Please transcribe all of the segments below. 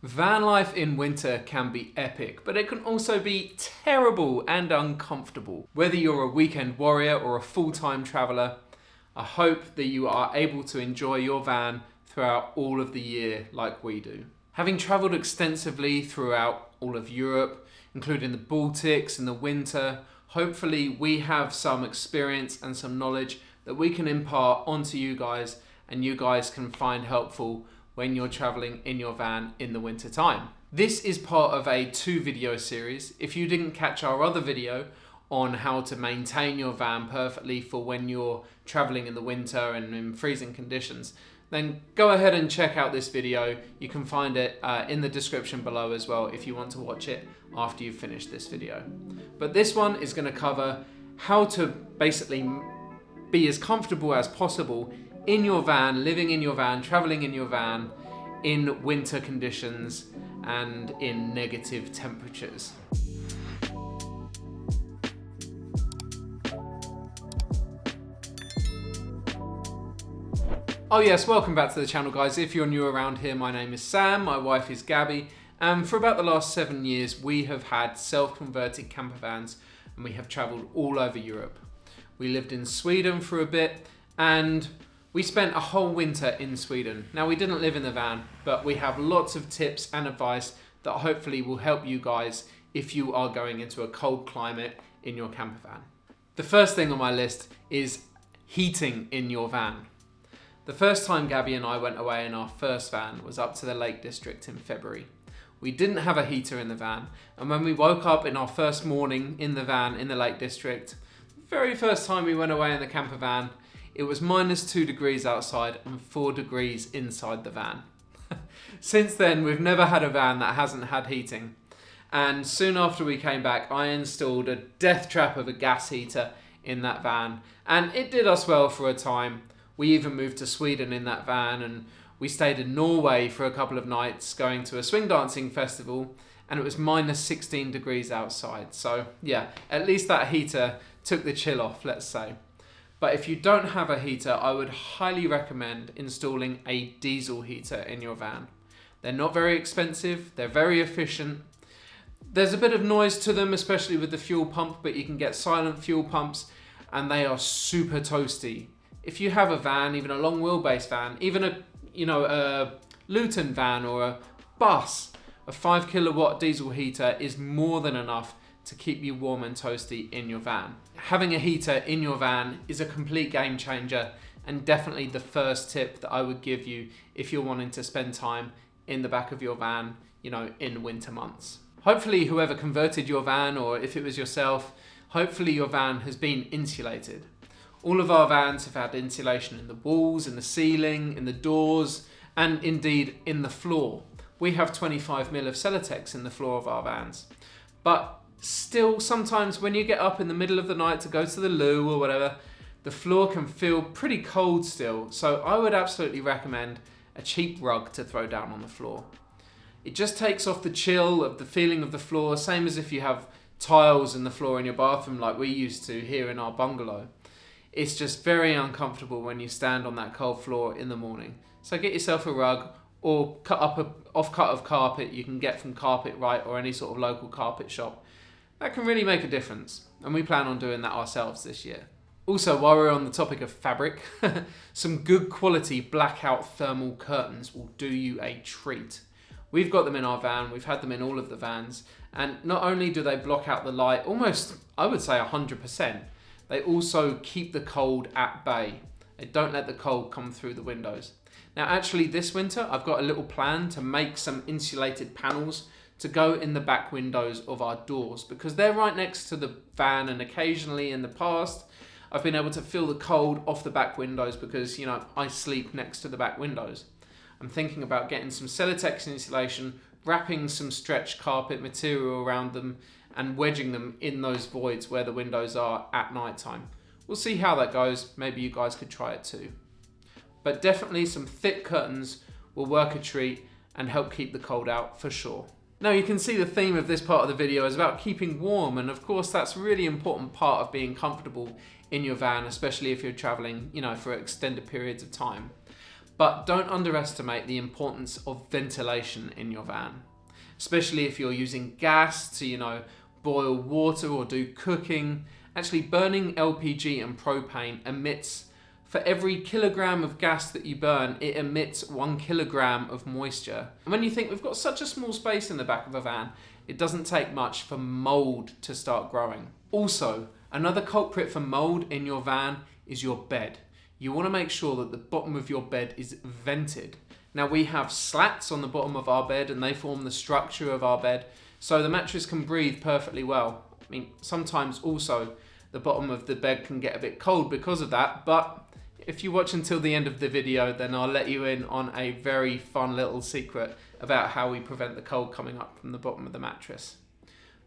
Van life in winter can be epic, but it can also be terrible and uncomfortable. Whether you're a weekend warrior or a full-time traveller, I hope that you are able to enjoy your van throughout all of the year like we do. Having travelled extensively throughout all of Europe, including the Baltics in the winter, hopefully we have some experience and some knowledge that we can impart onto you guys and you guys can find helpful when you're traveling in your van in the winter time. This is part of a 2-video series. If you didn't catch our other video on how to maintain your van perfectly for when you're traveling in the winter and in freezing conditions, then go ahead and check out this video. You can find it in the description below as well if you want to watch it after you've finished this video. But this one is going to cover how to basically be as comfortable as possible in your van, living in your van, traveling in your van in winter conditions and in negative temperatures. Oh yes, welcome back to the channel guys. If you're new around here, my name is Sam, my wife is Gabi, and for about the last 7 years we have had self-converted camper vans and we have travelled all over Europe. We lived in Sweden for a bit and we spent a whole winter in Sweden. Now we didn't live in the van, but we have lots of tips and advice that hopefully will help you guys if you are going into a cold climate in your camper van. The first thing on my list is heating in your van. The first time Gabby and I went away in our first van was up to the Lake District in February. We didn't have a heater in the van, and when we woke up in our first morning in the van in the Lake District, the very first time we went away in the camper van, it was -2 degrees outside and 4 degrees inside the van. Since then, we've never had a van that hasn't had heating. And soon after we came back, I installed a death trap of a gas heater in that van. And it did us well for a time. We even moved to Sweden in that van, and we stayed in Norway for a couple of nights going to a swing dancing festival, and it was -16 degrees outside. So yeah, at least that heater took the chill off, let's say. But if you don't have a heater, I would highly recommend installing a diesel heater in your van. They're not very expensive, they're very efficient. There's a bit of noise to them, especially with the fuel pump, but you can get silent fuel pumps and they are super toasty. If you have a van, even a long wheelbase van, even a Luton van or a bus, a 5 kilowatt diesel heater is more than enough to keep you warm and toasty in your van. Having a heater in your van is a complete game changer and definitely the first tip that I would give you if you're wanting to spend time in the back of your van, in winter months. Hopefully whoever converted your van, or if it was yourself, hopefully your van has been insulated. All of our vans have had insulation in the walls, in the ceiling, in the doors, and indeed in the floor. We have 25mm of Celotex in the floor of our vans. But still, sometimes when you get up in the middle of the night to go to the loo or whatever, the floor can feel pretty cold still. So I would absolutely recommend a cheap rug to throw down on the floor. It just takes off the chill of the feeling of the floor, same as if you have tiles in the floor in your bathroom like we used to here in our bungalow. It's just very uncomfortable when you stand on that cold floor in the morning. So get yourself a rug or cut up an offcut of carpet you can get from Carpet Right or any sort of local carpet shop. That can really make a difference, and we plan on doing that ourselves this year. Also, while we're on the topic of fabric, some good quality blackout thermal curtains will do you a treat. We've got them in our van, we've had them in all of the vans, and not only do they block out the light almost, I would say 100%, they also keep the cold at bay. They don't let the cold come through the windows. Now actually this winter, I've got a little plan to make some insulated panels to go in the back windows of our doors because they're right next to the van, and occasionally in the past I've been able to feel the cold off the back windows because I sleep next to the back windows. I'm thinking about getting some Celotex insulation, wrapping some stretch carpet material around them and wedging them in those voids where the windows are at night time. We'll see how that goes. Maybe you guys could try it too. But definitely some thick curtains will work a treat and help keep the cold out for sure. Now you can see the theme of this part of the video is about keeping warm, and of course that's a really important part of being comfortable in your van, especially if you're traveling, for extended periods of time. But don't underestimate the importance of ventilation in your van, especially if you're using gas to, boil water or do cooking. Actually, burning LPG and propane emits, for every kilogram of gas that you burn, it emits 1 kilogram of moisture. And when you think we've got such a small space in the back of a van, it doesn't take much for mold to start growing. Also, another culprit for mold in your van is your bed. You want to make sure that the bottom of your bed is vented. Now, we have slats on the bottom of our bed and they form the structure of our bed, so the mattress can breathe perfectly well. I mean, sometimes also the bottom of the bed can get a bit cold because of that, but if you watch until the end of the video, then I'll let you in on a very fun little secret about how we prevent the cold coming up from the bottom of the mattress.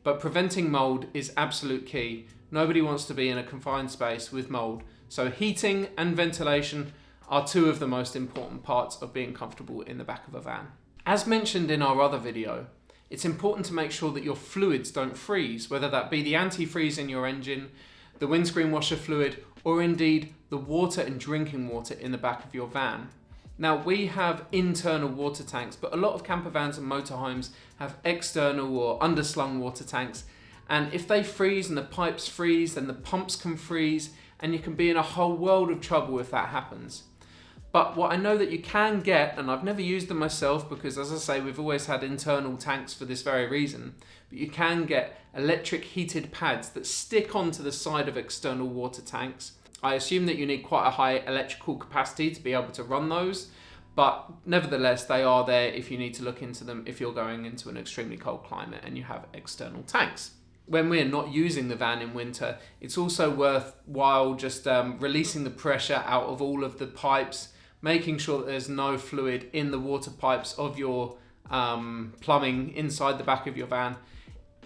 But preventing mold is absolute key. Nobody wants to be in a confined space with mold, so heating and ventilation are two of the most important parts of being comfortable in the back of a van. As mentioned in our other video, it's important to make sure that your fluids don't freeze, whether that be the antifreeze in your engine, the windscreen washer fluid, or indeed the water and drinking water in the back of your van. Now, we have internal water tanks, but a lot of camper vans and motorhomes have external or underslung water tanks. And if they freeze and the pipes freeze, then the pumps can freeze, and you can be in a whole world of trouble if that happens. But what I know that you can get, and I've never used them myself because, as I say, we've always had internal tanks for this very reason, but you can get electric heated pads that stick onto the side of external water tanks. I assume that you need quite a high electrical capacity to be able to run those, but nevertheless, they are there if you need to look into them if you're going into an extremely cold climate and you have external tanks. When we're not using the van in winter, it's also worthwhile just releasing the pressure out of all of the pipes, making sure that there's no fluid in the water pipes of your plumbing inside the back of your van.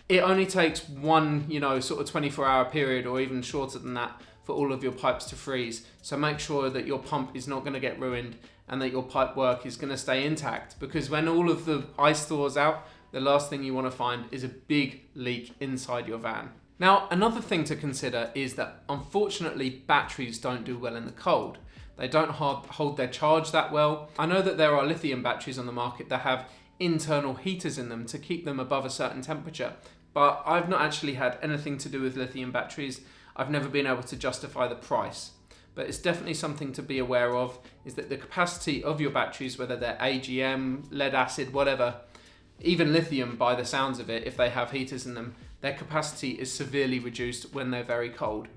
It only takes one, sort of 24-hour period or even shorter than that for all of your pipes to freeze. So make sure that your pump is not going to get ruined and that your pipe work is going to stay intact, because when all of the ice thaws out, the last thing you want to find is a big leak inside your van. Now, another thing to consider is that unfortunately batteries don't do well in the cold. They don't hold their charge that well. I know that there are lithium batteries on the market that have internal heaters in them to keep them above a certain temperature, but I've not actually had anything to do with lithium batteries. I've never been able to justify the price. But it's definitely something to be aware of, is that the capacity of your batteries, whether they're AGM, lead acid, whatever, even lithium by the sounds of it, if they have heaters in them, their capacity is severely reduced when they're very cold.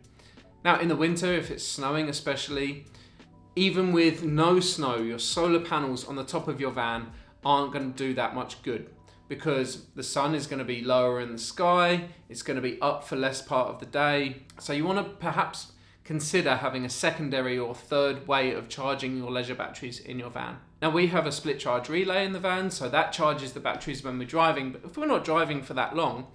Now, in the winter, if it's snowing especially, even with no snow, your solar panels on the top of your van aren't going to do that much good, because the sun is going to be lower in the sky, it's going to be up for less part of the day. So you want to perhaps consider having a secondary or third way of charging your leisure batteries in your van. Now, we have a split charge relay in the van, so that charges the batteries when we're driving, but if we're not driving for that long,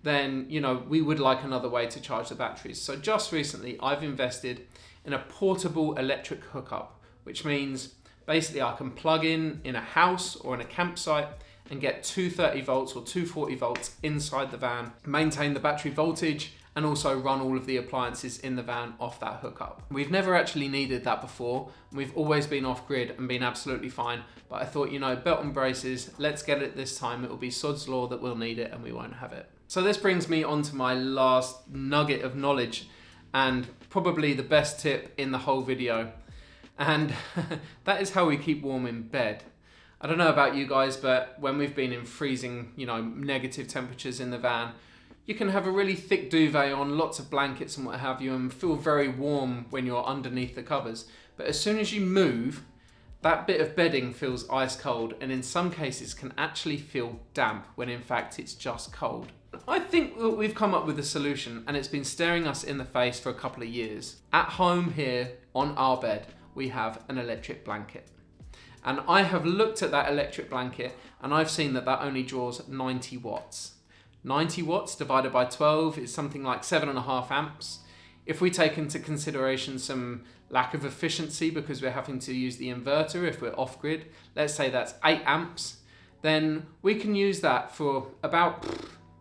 then we would like another way to charge the batteries. So just recently I've invested in a portable electric hookup, which means basically I can plug in a house or in a campsite and get 230 volts or 240 volts inside the van, maintain the battery voltage, and also run all of the appliances in the van off that hookup. We've never actually needed that before. We've always been off grid and been absolutely fine, but I thought, belt and braces, let's get it this time. It will be sod's law that we'll need it and we won't have it. So this brings me on to my last nugget of knowledge, and probably the best tip in the whole video. And that is how we keep warm in bed. I don't know about you guys, but when we've been in freezing, negative temperatures in the van, you can have a really thick duvet on, lots of blankets and what have you, and feel very warm when you're underneath the covers. But as soon as you move, that bit of bedding feels ice cold, and in some cases can actually feel damp when in fact it's just cold. I think that we've come up with a solution, and it's been staring us in the face for a couple of years. At home here on our bed, we have an electric blanket. And I have looked at that electric blanket and I've seen that only draws 90 watts. 90 watts divided by 12 is something like 7.5 amps. If we take into consideration some lack of efficiency because we're having to use the inverter if we're off grid, let's say that's 8 amps, then we can use that for about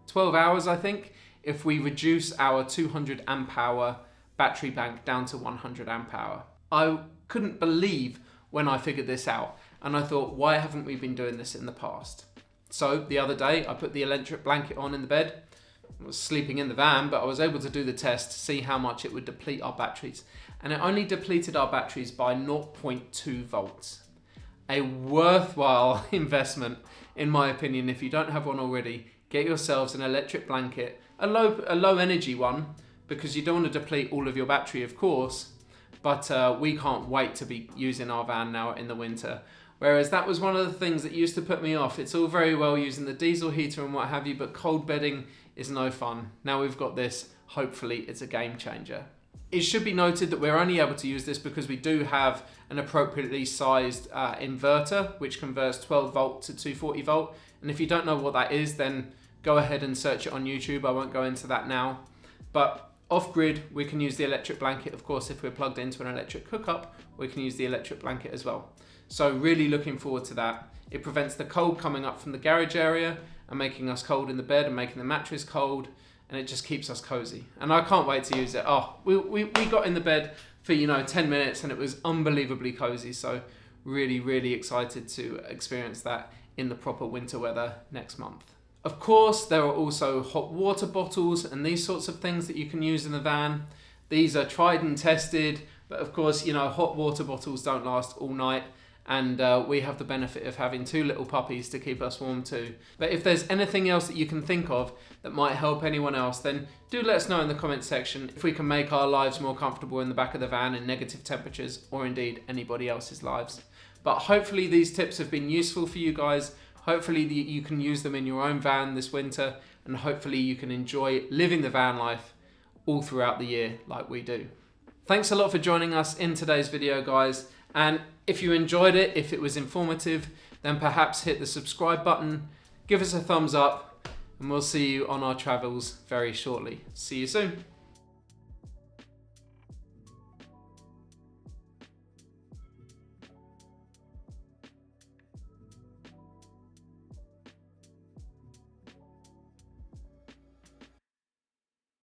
12 hours, I think, if we reduce our 200 amp hour battery bank down to 100 amp hour. I couldn't believe when I figured this out. And I thought, why haven't we been doing this in the past? So the other day, I put the electric blanket on in the bed. I was sleeping in the van, but I was able to do the test to see how much it would deplete our batteries. And it only depleted our batteries by 0.2 volts. A worthwhile investment, in my opinion. If you don't have one already, get yourselves an electric blanket, a low energy one, because you don't want to deplete all of your battery, of course, but we can't wait to be using our van now in the winter. Whereas that was one of the things that used to put me off. It's all very well using the diesel heater and what have you, but cold bedding is no fun. Now we've got this, hopefully it's a game changer. It should be noted that we're only able to use this because we do have an appropriately sized inverter, which converts 12 volt to 240 volt. And if you don't know what that is, then go ahead and search it on YouTube. I won't go into that now. But off-grid, we can use the electric blanket. Of course, if we're plugged into an electric hookup, we can use the electric blanket as well. So really looking forward to that. It prevents the cold coming up from the garage area and making us cold in the bed and making the mattress cold, and it just keeps us cozy. And I can't wait to use it. Oh, we got in the bed for 10 minutes and it was unbelievably cozy. So really excited to experience that in the proper winter weather next month. Of course, there are also hot water bottles and these sorts of things that you can use in the van. These are tried and tested, but of course, hot water bottles don't last all night. And we have the benefit of having 2 little puppies to keep us warm too. But if there's anything else that you can think of that might help anyone else, then do let us know in the comments section if we can make our lives more comfortable in the back of the van in negative temperatures, or indeed anybody else's lives. But hopefully these tips have been useful for you guys. Hopefully you can use them in your own van this winter, and hopefully you can enjoy living the van life all throughout the year like we do. Thanks a lot for joining us in today's video, guys. And if you enjoyed it, if it was informative, then perhaps hit the subscribe button, give us a thumbs up, and we'll see you on our travels very shortly. See you soon.